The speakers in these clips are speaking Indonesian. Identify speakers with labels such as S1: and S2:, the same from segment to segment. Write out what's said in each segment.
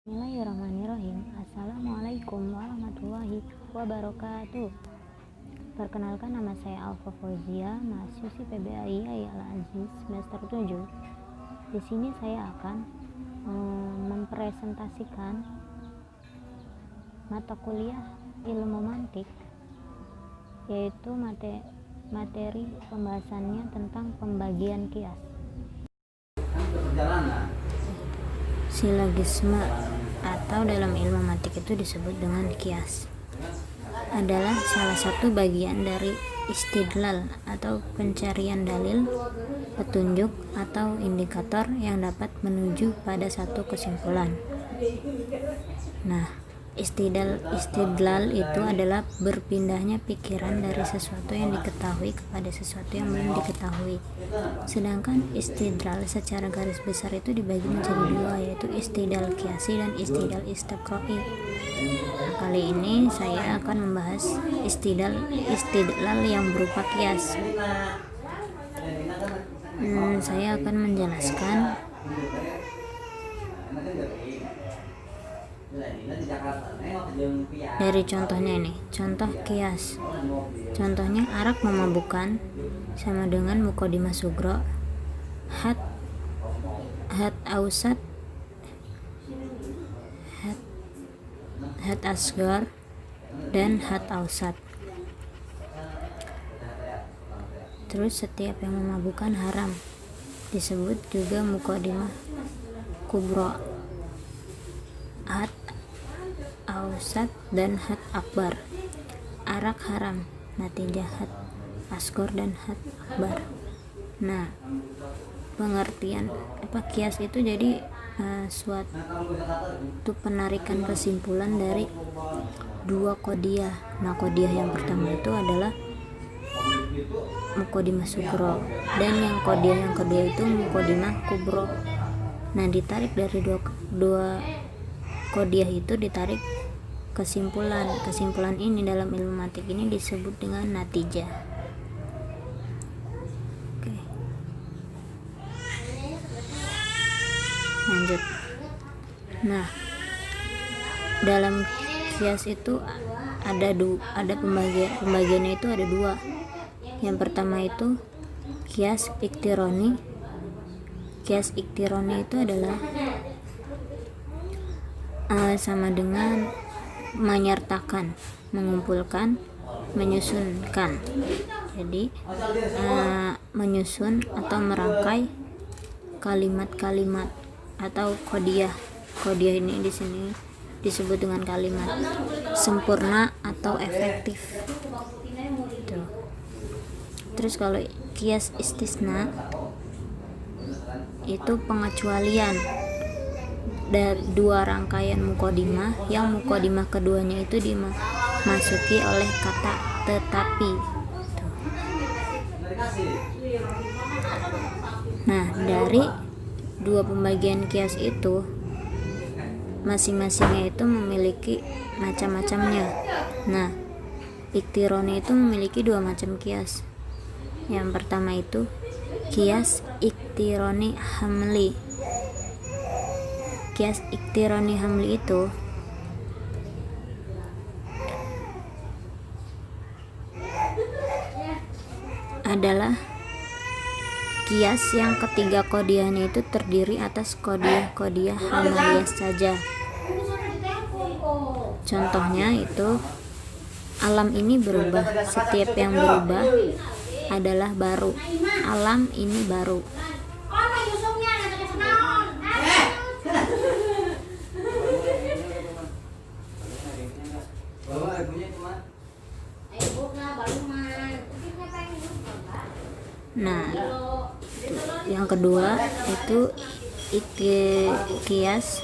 S1: Bismillahirrahmanirrahim. Assalamualaikum warahmatullahi wabarakatuh. Perkenalkan, nama saya Alfa Fauzia, mahasiswi PBAI Al Aziz semester 7. Di sini saya akan mempresentasikan mata kuliah ilmu mantik, yaitu materi pembahasannya tentang pembagian kias. Silogisme atau dalam ilmu mantik itu disebut dengan kias adalah salah satu bagian dari istidlal atau pencarian dalil, petunjuk atau indikator yang dapat menuju pada satu kesimpulan. Nah, istidlal itu adalah berpindahnya pikiran dari sesuatu yang diketahui kepada sesuatu yang belum diketahui. Sedangkan istidlal secara garis besar itu dibagi menjadi dua, yaitu istidlal qiyasi dan istidlal istiqra'i. Kali ini saya akan membahas istidlal yang berupa kias. Saya akan menjelaskan dari contohnya ini. Contoh kias. Contohnya arak memabukkan sama dengan muqaddimah sugro, had ausat, had asgar, dan had ausat. Terus setiap yang memabukkan haram disebut juga muqaddimah kubro, had ausat, dan had akbar. Arak haram, natijah had asgor dan had akbar. Nah, pengertian kias itu jadi suatu penarikan kesimpulan dari dua qodiyah. Nah, qodiyah yang pertama itu adalah muqaddimah sugro, dan yang qodiyah yang kedua itu muqaddimah kubro. Nah, ditarik dari dua qodiyah itu ditarik kesimpulan ini dalam ilmu mantik ini disebut dengan natijah. Oke. Lanjut. Nah, dalam kias itu ada pembagiannya itu ada dua. Yang pertama itu kias iktironi. Kias iktironi itu adalah sama dengan menyertakan, mengumpulkan, menyusunkan. Jadi menyusun atau merangkai kalimat-kalimat atau qodiyah. Qodiyah ini di sini disebut dengan kalimat sempurna atau efektif. Gitu. Terus kalau kias istisna itu pengecualian dari dua rangkaian muqaddimah yang muqaddimah keduanya itu dimasuki oleh kata tetapi. Nah, dari dua pembagian kias itu masing-masingnya itu memiliki macam-macamnya. Nah, iktironi itu memiliki dua macam kias. Yang pertama itu kias iktironi hamli. Kias iktironi hamli itu adalah kias yang ketiga qodiyahnya itu terdiri atas qodiyah hamaliyah saja. Contohnya itu alam ini berubah, setiap yang berubah adalah baru. Alam ini baru. Nah, yang kedua itu kias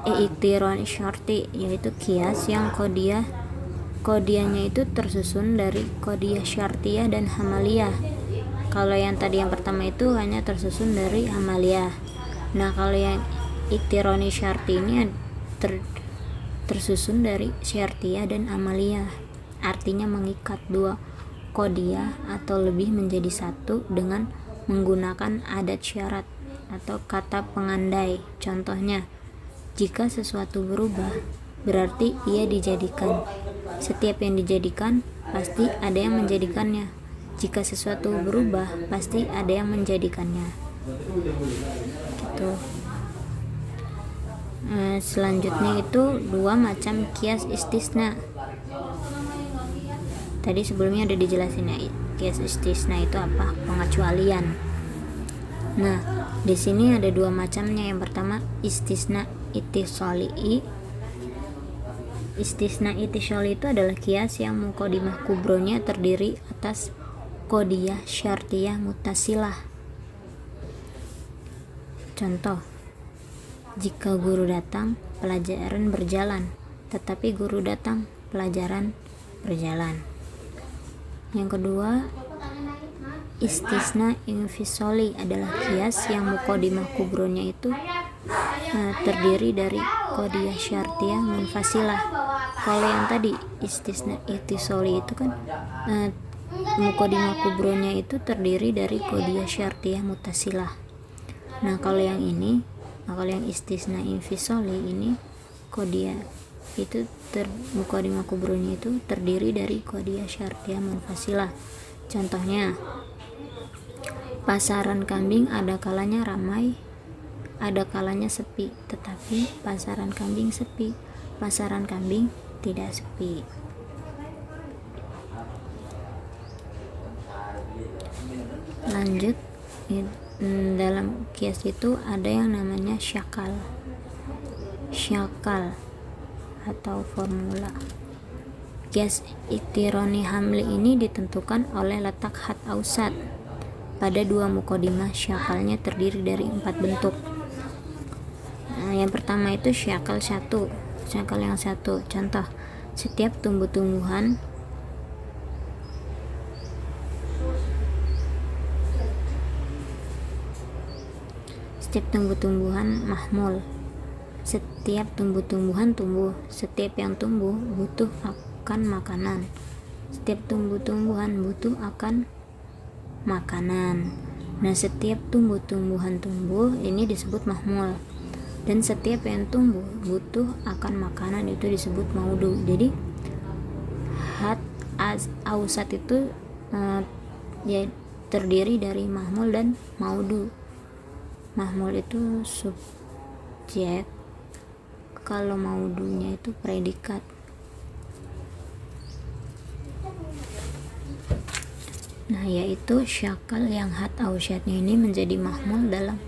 S1: iktironi syarti, yaitu kias yang qodiyahnya itu tersusun dari qodiyah syartiyah dan hamaliyah. Kalau yang tadi yang pertama itu hanya tersusun dari hamaliyah. Nah, kalau yang iktironi syarti ini tersusun dari syartiyah dan amaliyah. Artinya mengikat dua qodiyah atau lebih menjadi satu dengan menggunakan adat syarat atau kata pengandai. Contohnya Jika sesuatu berubah, berarti ia dijadikan. Setiap yang dijadikan, pasti ada yang menjadikannya. Jika sesuatu berubah, pasti ada yang menjadikannya. Gitu. Selanjutnya itu dua macam kias istisna. Tadi sebelumnya udah dijelasin ya, kias istisna itu apa? Pengecualian. Nah, di sini ada dua macamnya. Yang pertama istisna ittisali. Istisna ittisali itu adalah kias yang muqaddimah kubronya terdiri atas qadiyah syartiyah muttasilah. Contoh, jika guru datang, pelajaran berjalan, tetapi guru datang, pelajaran berjalan. Yang kedua, istisna infisoli adalah kias yang muqaddimah kubronya itu terdiri dari qadiyah syartiyah munfasilah. Kalau yang tadi istisna ittisali itu kan muqaddimah kubronya itu terdiri dari qadiyah syartiyah muttasilah. Nah, kalau yang ini, kalau yang istisna infisali ini qadiyah itu muqaddimah kubronya itu terdiri dari qadiyah syartiyah munfasilah. Contohnya, pasaran kambing ada kalanya ramai, ada kalanya sepi, tetapi pasaran kambing sepi, pasaran kambing tidak sepi. Lanjut, dalam kias itu ada yang namanya syakal atau formula. Kias iktironi hamli ini ditentukan oleh letak hat ausat pada dua muqaddimah. Syakalnya terdiri dari 4 bentuk. Yang pertama itu syakal yang satu. Contoh, setiap tumbuh-tumbuhan mahmul. Setiap tumbuh-tumbuhan tumbuh. Setiap yang tumbuh butuh akan makanan. Setiap tumbuh-tumbuhan butuh akan makanan. Nah, setiap tumbuh-tumbuhan tumbuh ini disebut mahmul. Dan setiap yang tumbuh butuh akan makanan itu disebut maudu. Jadi hat ausat itu ya terdiri dari mahmul dan maudu. Mahmul itu subjek, kalau maudunya itu predikat. Nah, yaitu syakal yang hat ausatnya ini menjadi mahmul dalam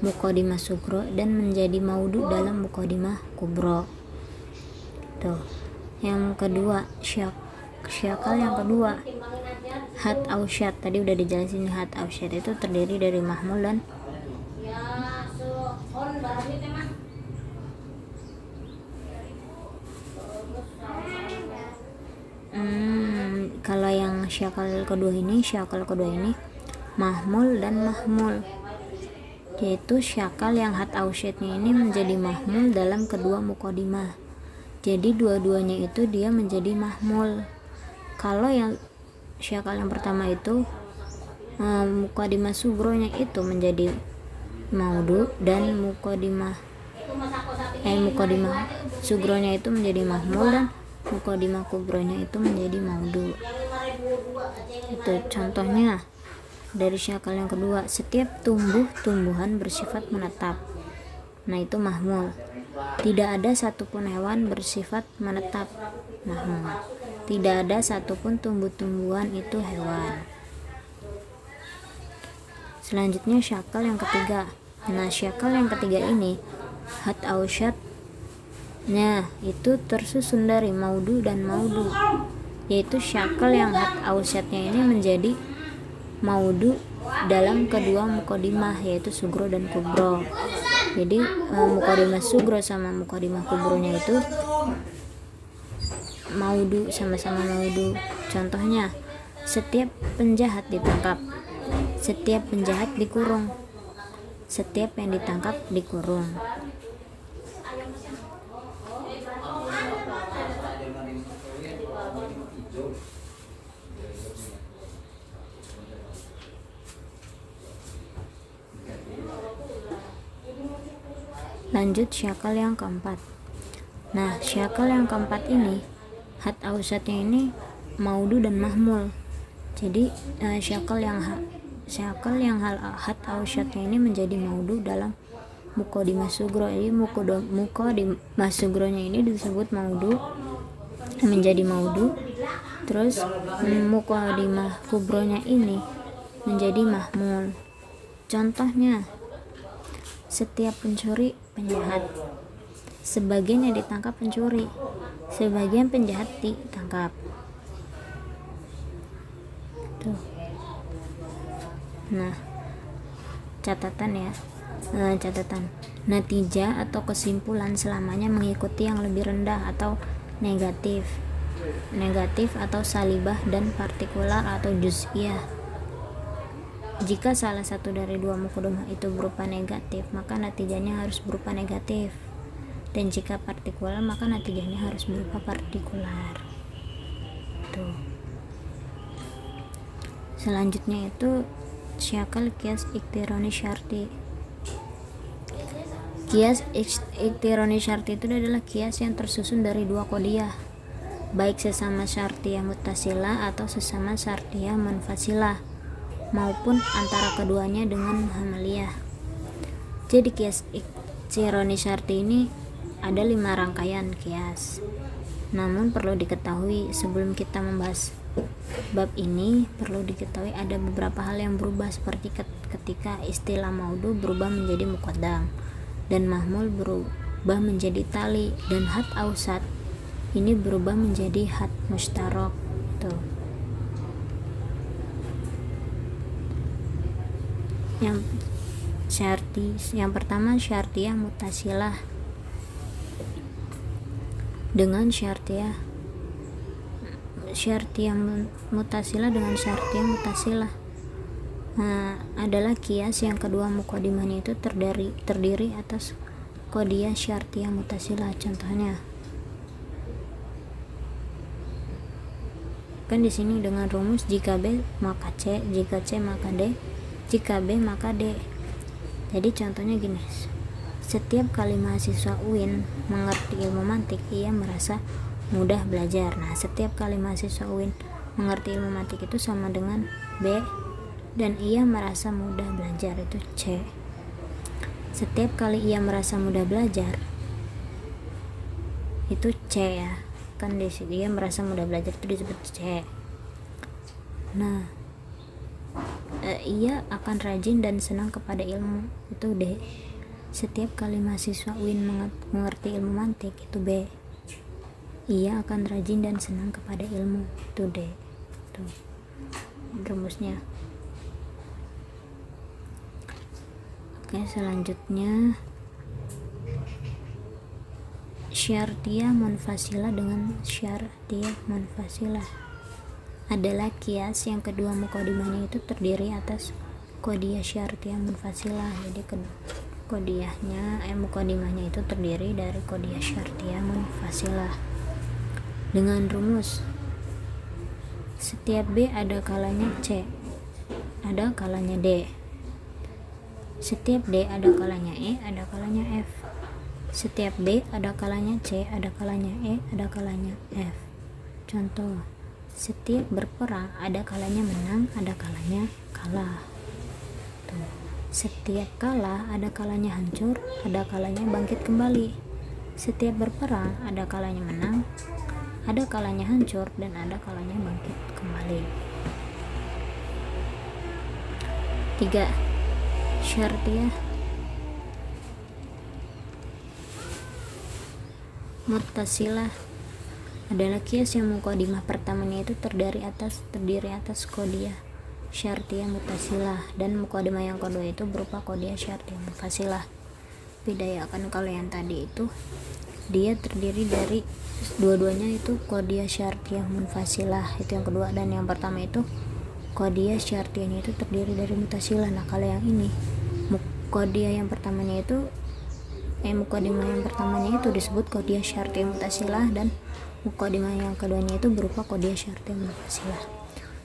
S1: muqaddimah sugro dan menjadi maudu dalam muqaddimah kubro. Tuh. Yang kedua, syakal yang kedua, hat ausyat. Tadi udah dijelasin, hat ausyat itu terdiri dari mahmul dan kalau yang syakal kedua ini mahmul dan mahmul, yaitu syakal yang hat ausyatnya ini menjadi mahmul dalam kedua muqaddimah. Jadi dua-duanya itu dia menjadi mahmul. Kalau yang syakal yang pertama itu muqaddimah sugronya itu menjadi maudu dan muqaddimah sugronya itu menjadi mahmul dan muqaddimah kubronya itu menjadi maudu. Itu contohnya dari syakal yang kedua, setiap tumbuh-tumbuhan bersifat menetap. Nah, itu mahmul. Tidak ada satupun hewan bersifat menetap. Mahmul. Tidak ada satupun tumbuh-tumbuhan itu hewan. Selanjutnya syakal yang ketiga. Nah, syakal yang ketiga ini hat ausyatnya itu tersusun dari maudu dan maudu, yaitu syakal yang hat ausyatnya ini menjadi maudu dalam kedua muqaddimah, yaitu sugro dan kubro. Jadi muqaddimah sugro sama muqaddimah kubronya itu maudu, sama-sama maudu. Contohnya, setiap penjahat ditangkap, setiap penjahat dikurung, setiap yang ditangkap dikurung. Lanjut syakal yang keempat. Nah, syakal yang keempat ini hat ausatnya ini maudu dan mahmul. Jadi syakal yang hat ausatnya ini menjadi maudu dalam muqaddimah sugro. Jadi muqaddimah sugronya ini disebut maudu, menjadi maudu. Terus muqaddimah kubronya ini menjadi mahmul. Contohnya, setiap pencuri penjahat, sebagian yang ditangkap pencuri, sebagian penjahat ditangkap. Tuh. Nah, catatan natijah atau kesimpulan selamanya mengikuti yang lebih rendah atau negatif atau salibah dan partikular atau juz'iyah. Jika salah satu dari dua muqaddimah itu berupa negatif, maka natijahnya harus berupa negatif, dan jika partikular maka natijahnya harus berupa partikular. Tuh. Selanjutnya itu syakal kias iktironi syarti. Kias iktironi syarti itu adalah kias yang tersusun dari dua qadiyah, baik sesama syartiyah muttasilah atau sesama syartiyah munfasilah, maupun antara keduanya dengan hamaliyah. Jadi kias iktironi syarti ini ada 5 rangkaian kias. Namun perlu diketahui sebelum kita membahas bab ini, perlu diketahui ada beberapa hal yang berubah, seperti ketika istilah maudu berubah menjadi muqaddam dan mahmul berubah menjadi tali, dan hat ausat ini berubah menjadi hat mustarok. Tuh. Yang pertama syartiyah muttasilah dengan syartiyah muttasilah dengan syartiyah muttasilah. Nah, adalah kias yang kedua muqaddimahnya itu terdiri atas qadiyah syartiyah muttasilah. Contohnya kan di sini dengan rumus jika B maka C, jika C maka D, jika B maka D. Jadi contohnya gini, setiap kali mahasiswa UIN mengerti ilmu mantik, ia merasa mudah belajar. Nah, setiap kali mahasiswa UIN mengerti ilmu mantik itu sama dengan B, dan ia merasa mudah belajar itu C. Setiap kali ia merasa mudah belajar itu C ya, kan di sini ia merasa mudah belajar itu disebut C. Nah, ia akan rajin dan senang kepada ilmu itu D. Setiap kali mahasiswa UIN mengerti ilmu mantik itu B, ia akan rajin dan senang kepada ilmu itu D. Tuh rumusnya. Oke, selanjutnya syartiyah munfasilah dengan syartiyah munfasilah adalah kias yang kedua muqaddimahnya itu terdiri atas qadiyah syartiyah munfasilah. Jadi muqaddimahnya itu terdiri dari qadiyah syartiyah munfasilah dengan rumus setiap B ada kalanya C, ada kalanya D. Setiap D ada kalanya E, ada kalanya F. Setiap B ada kalanya C, ada kalanya E, ada kalanya F. Contoh, setiap berperang ada kalanya menang, ada kalanya kalah. Tuh. Setiap kalah ada kalanya hancur, ada kalanya bangkit kembali. Setiap berperang ada kalanya menang, ada kalanya hancur, dan ada kalanya bangkit kembali. 3. Syartiyah muttasilah adalah kias yang muqaddimah pertamanya itu terdiri atas qadiyah syartiyah muttasilah, dan muqaddimah yang kedua itu berupa qadiyah syartiyah munfasilah. Bedakan kalau yang tadi itu dia terdiri dari dua-duanya itu qadiyah syartiyah munfasilah, itu yang kedua, dan yang pertama itu qadiyah syartiyahnya itu terdiri dari muttasilah. Nah, kalau yang ini qadiyah yang pertamanya itu muqaddimah yang pertamanya itu disebut qadiyah syartiyah muttasilah, dan muqaddimah yang keduanya itu berupa qadiyah syartiyah munfasilah.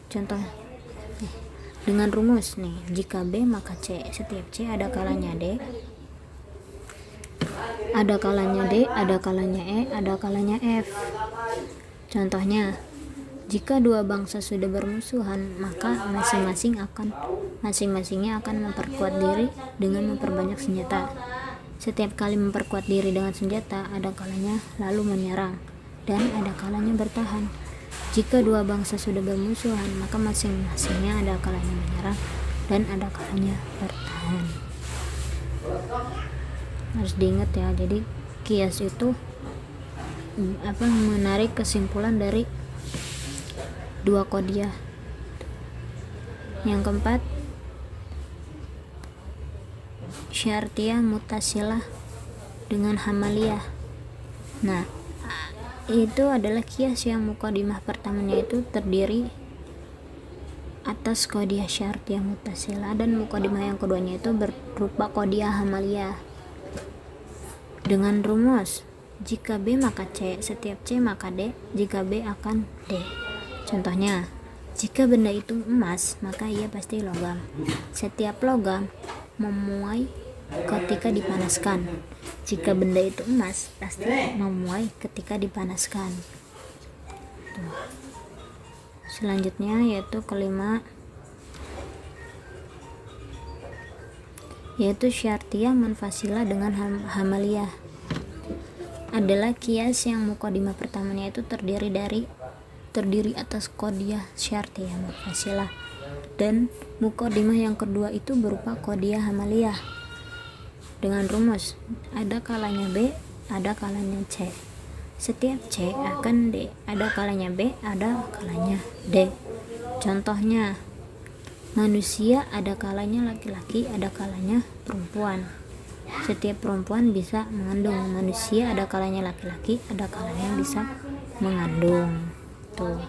S1: Contoh dengan rumus nih, jika B maka C, setiap C ada kalanya D, Ada kalanya D, ada kalanya E, ada kalanya F. Contohnya, jika dua bangsa sudah bermusuhan, maka masing-masingnya akan memperkuat diri dengan memperbanyak senjata. Setiap kali memperkuat diri dengan senjata, ada kalanya lalu menyerang, dan ada kalanya bertahan. Jika dua bangsa sudah bermusuhan, maka masing-masingnya ada kalanya menyerang dan ada kalanya bertahan. Harus diingat ya, jadi kias itu menarik kesimpulan dari dua kodiah. Yang keempat, syartiyah mutasilah dengan hamaliyah. Nah, itu adalah kias yang muqaddimah pertamanya itu terdiri atas kodiah syartiyah mutasilah, dan muqaddimah yang keduanya itu berupa kodiah hamaliyah. Dengan rumus, jika B maka C, setiap C maka D, jika B akan D. Contohnya, jika benda itu emas, maka ia pasti logam. Setiap logam memuai ketika dipanaskan. Jika benda itu emas, pasti memuai ketika dipanaskan. Tuh. Selanjutnya yaitu kelima, yaitu syartiyah munfasilah dengan hamaliyah. Adalah kias yang muqaddimah pertamanya itu terdiri atas kodiah syartiyah munfasilah, dan muqaddimah yang kedua itu berupa kodiah hamaliyah. Dengan rumus, ada kalanya B, ada kalanya C. Setiap C akan D, ada kalanya B, ada kalanya D. Contohnya, manusia ada kalanya laki-laki, ada kalanya perempuan. Setiap perempuan bisa mengandung. Manusia ada kalanya laki-laki, ada kalanya bisa mengandung. Tuh.